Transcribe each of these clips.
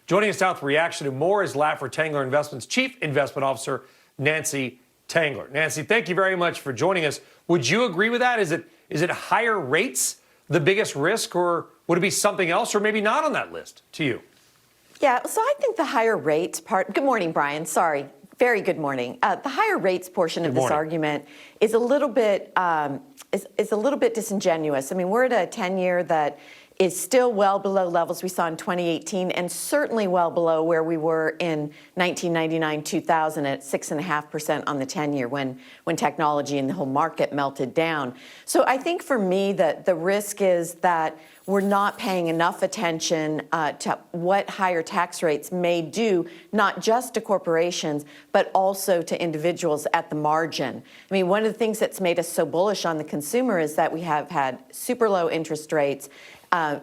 Joining us now with reaction to more is Laffer Tengler Investments Chief Investment Officer, Nancy Tengler. Nancy, thank you very much for joining us. Would you agree with that? Is it higher rates the biggest risk, or would it be something else, or maybe not on that list to you? Yeah, so I think the higher rates part. Good morning, Brian. Sorry. Very good morning. The higher rates portion of this argument is a little bit disingenuous. I mean, we're at a 10-year that is still well below levels we saw in 2018, and certainly well below where we were in 1999-2000 at 6.5% on the 10-year when technology and the whole market melted down. So I think for me that the risk is that we're not paying enough attention to what higher tax rates may do, not just to corporations, but also to individuals at the margin. I mean, one of the things that's made us so bullish on the consumer is that we have had super low interest rates.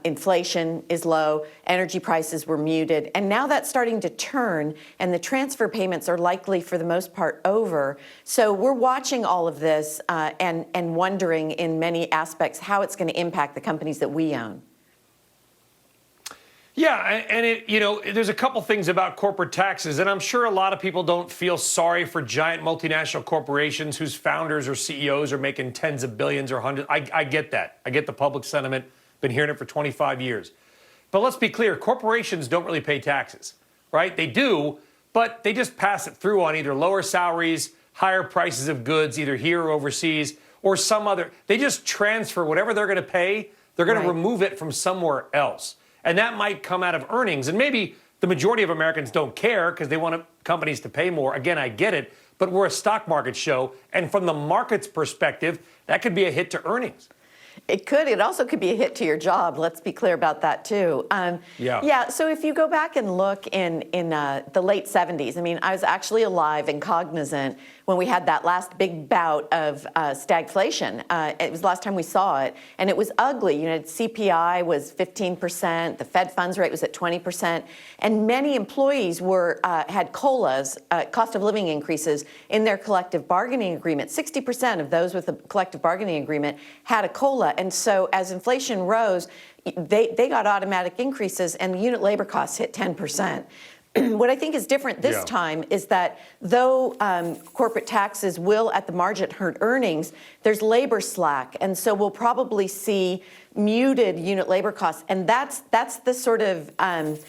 Inflation is low, energy prices were muted, and now that's starting to turn, and the transfer payments are likely, for the most part, over. So we're watching all of this and wondering in many aspects how it's going to impact the companies that we own. Yeah, and there's a couple things about corporate taxes, and I'm sure a lot of people don't feel sorry for giant multinational corporations whose founders or CEOs are making tens of billions or hundreds. I get that. I get the public sentiment. Been hearing it for 25 years. But let's be clear, corporations don't really pay taxes, right? They do, but they just pass it through on either lower salaries, higher prices of goods, either here or overseas, or some other. They just transfer whatever they're going to pay, they're going to remove it from somewhere else. And that might come out of earnings. And maybe the majority of Americans don't care because they want companies to pay more. Again, I get it, but we're a stock market show. And from the market's perspective, that could be a hit to earnings. It could. It also could be a hit to your job. Let's be clear about that, too. Yeah. So if you go back and look in the late 70s, I mean, I was actually alive and cognizant when we had that last big bout of stagflation. It was the last time we saw it, and it was ugly. You know, CPI was 15%, the Fed funds rate was at 20%, and many employees had COLAs, cost of living increases, in their collective bargaining agreement. 60% of those with a collective bargaining agreement had a COLA, and so as inflation rose, they got automatic increases, and the unit labor costs hit 10%. What I think is different this time is that though corporate taxes will at the margin hurt earnings, there's labor slack. And so we'll probably see muted unit labor costs. And that's the sort of the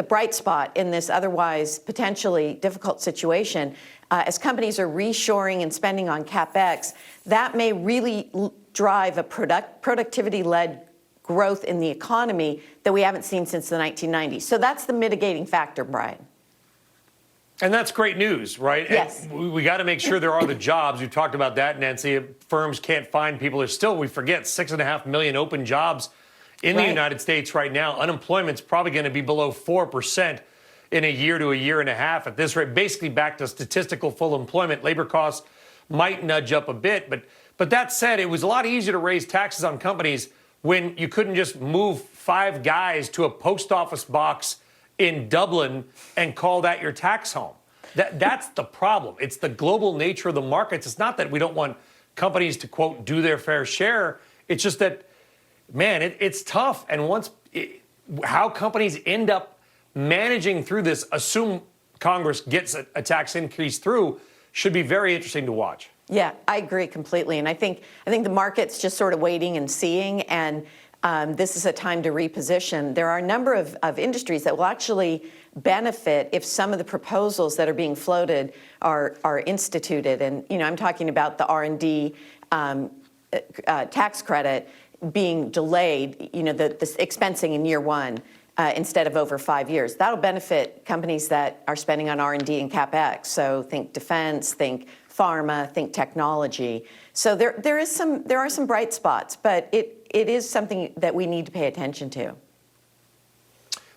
bright spot in this otherwise potentially difficult situation. As companies are reshoring and spending on CapEx, that may really drive a productivity-led growth in the economy that we haven't seen since the 1990s. So that's the mitigating factor, Brian. And that's great news, right? Yes. And we got to make sure there are the jobs. You talked about that, Nancy. Firms can't find people. There's still, we forget, 6.5 million open jobs in the United States right now. Unemployment's probably going to be below 4% in a year to a year and a half at this rate, basically back to statistical full employment. Labor costs might nudge up a bit. But that said, it was a lot easier to raise taxes on companies when you couldn't just move 5 guys to a post office box in Dublin and call that your tax home. That's the problem. It's the global nature of the markets. It's not that we don't want companies to, quote, do their fair share. It's just that, man, it's tough. And how companies end up managing through this, assume Congress gets a tax increase through, should be very interesting to watch. Yeah, I agree completely. And I think the market's just sort of waiting and seeing, and this is a time to reposition. There are a number of industries that will actually benefit if some of the proposals that are being floated are instituted. And, I'm talking about the R&D tax credit being delayed, the expensing in year one instead of over 5 years. That'll benefit companies that are spending on R&D and CapEx. So think defense, think pharma, think technology. So there are some bright spots, but it is something that we need to pay attention to.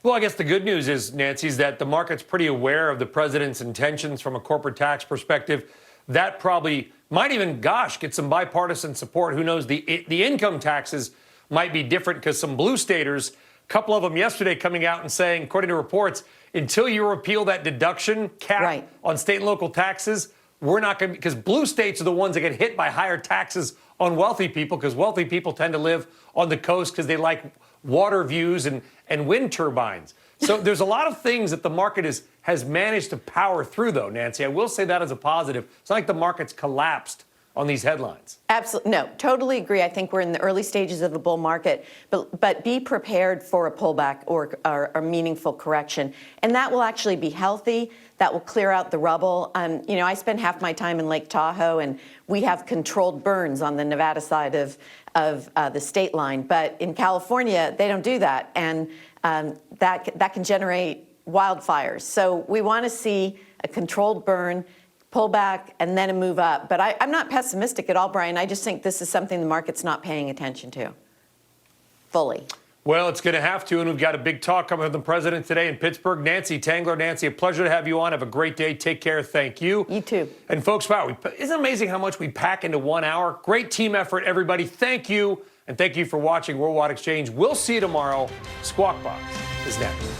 Well, I guess the good news is, Nancy, is that the market's pretty aware of the president's intentions from a corporate tax perspective. That probably might even, get some bipartisan support. Who knows? The income taxes might be different because some blue staters, a couple of them yesterday coming out and saying, according to reports, until you repeal that deduction cap on state and local taxes, we're not going to, because blue states are the ones that get hit by higher taxes on wealthy people, because wealthy people tend to live on the coast because they like water views and wind turbines. So there's a lot of things that the market has managed to power through, though, Nancy. I will say that as a positive. It's not like the market's collapsed on these headlines. Absolutely. No, totally agree. I think we're in the early stages of the bull market, but be prepared for a pullback or a meaningful correction. And that will actually be healthy. That will clear out the rubble. I spend half my time in Lake Tahoe, and we have controlled burns on the Nevada side of the state line. But in California, they don't do that. And that can generate wildfires. So we want to see a controlled burn, pull back, and then a move up. But I'm not pessimistic at all, Brian. I just think this is something the market's not paying attention to fully. Well, it's going to have to, and we've got a big talk coming from the president today in Pittsburgh. Nancy Tengler. Nancy, a pleasure to have you on. Have a great day. Take care. Thank you. You too. And folks, wow, isn't it amazing how much we pack into 1 hour? Great team effort, everybody. Thank you, and thank you for watching Worldwide Exchange. We'll see you tomorrow. Squawk Box is next.